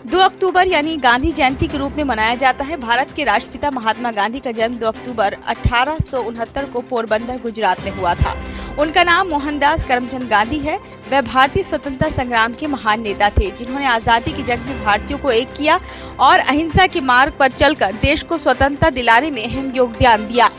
2 अक्टूबर यानी गांधी जयंती के रूप में मनाया जाता है। भारत के राष्ट्रपिता महात्मा गांधी का जन्म 2 अक्टूबर 1869 को पोरबंदर, गुजरात में हुआ था। उनका नाम मोहनदास करमचंद गांधी है। वह भारतीय स्वतंत्रता संग्राम के महान नेता थे, जिन्होंने आजादी की जंग में भारतीयों को एक किया और अहिंसा के मार्ग पर चलकर देश को स्वतंत्रता दिलाने में अहम योगदान दिया।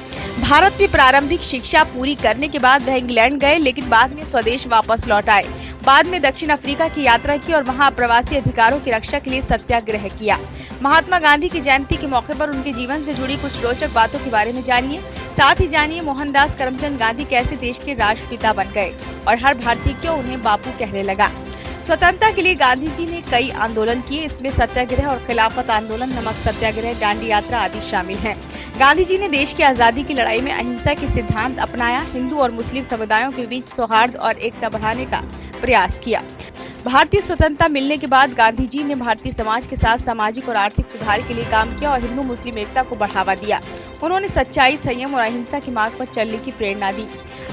भारत में प्रारंभिक शिक्षा पूरी करने के बाद वह इंग्लैंड गए, लेकिन बाद में स्वदेश वापस लौट आए। बाद में दक्षिण अफ्रीका की यात्रा की और वहां प्रवासी अधिकारों की रक्षा के लिए सत्याग्रह किया। महात्मा गांधी की जयंती के मौके पर उनके जीवन से जुड़ी कुछ रोचक बातों के बारे में जानिए। साथ ही जानिए मोहनदास करमचंद गांधी कैसे देश के राष्ट्रपिता बन गए और हर भारतीय क्यों उन्हें बापू कहने लगा। स्वतंत्रता के लिए गांधी जी ने कई आंदोलन किए। इसमें सत्याग्रह और खिलाफत आंदोलन, नमक सत्याग्रह, दांडी यात्रा आदि शामिल हैं। गांधी जी ने देश की आजादी की लड़ाई में अहिंसा के सिद्धांत अपनाया। हिंदू और मुस्लिम समुदायों के बीच सौहार्द और एकता बढ़ाने का प्रयास किया। भारतीय स्वतंत्रता मिलने के बाद गांधी जी ने भारतीय समाज के साथ सामाजिक और आर्थिक सुधार के लिए काम किया और हिंदू मुस्लिम एकता को बढ़ावा दिया। उन्होंने सच्चाई, संयम और अहिंसा के मार्ग पर चलने की प्रेरणा दी।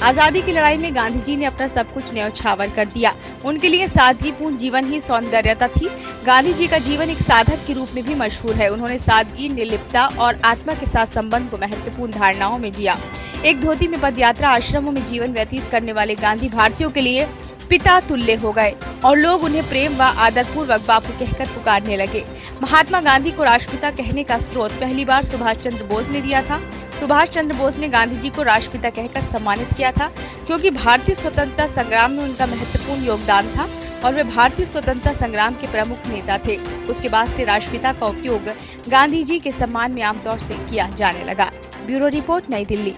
आजादी की लड़ाई में गांधी जी ने अपना सब कुछ न्यौछावर कर दिया। उनके लिए सादगीपूर्ण जीवन ही सौंदर्यता थी। गांधी जी का जीवन एक साधक के रूप में भी मशहूर है। उन्होंने सादगी, निर्लिप्तता और आत्मा के साथ संबंध को महत्वपूर्ण धारणाओं में जिया। एक धोती में पदयात्रा, आश्रमों में जीवन व्यतीत करने वाले गांधी भारतीयों के लिए पिता तुल्य हो गए और लोग उन्हें प्रेम व आदरपूर्वक बापू कहकर पुकारने लगे। महात्मा गांधी को राष्ट्रपिता कहने का स्रोत पहली बार सुभाष चंद्र बोस ने दिया था। सुभाष चंद्र बोस ने गांधी जी को राष्ट्रपिता कहकर सम्मानित किया था, क्योंकि भारतीय स्वतंत्रता संग्राम में उनका महत्वपूर्ण योगदान था और वे भारतीय स्वतंत्रता संग्राम के प्रमुख नेता थे। उसके बाद से राष्ट्रपिता का उपयोग गांधी जी के सम्मान में आमतौर से किया जाने लगा। ब्यूरो रिपोर्ट, नई दिल्ली।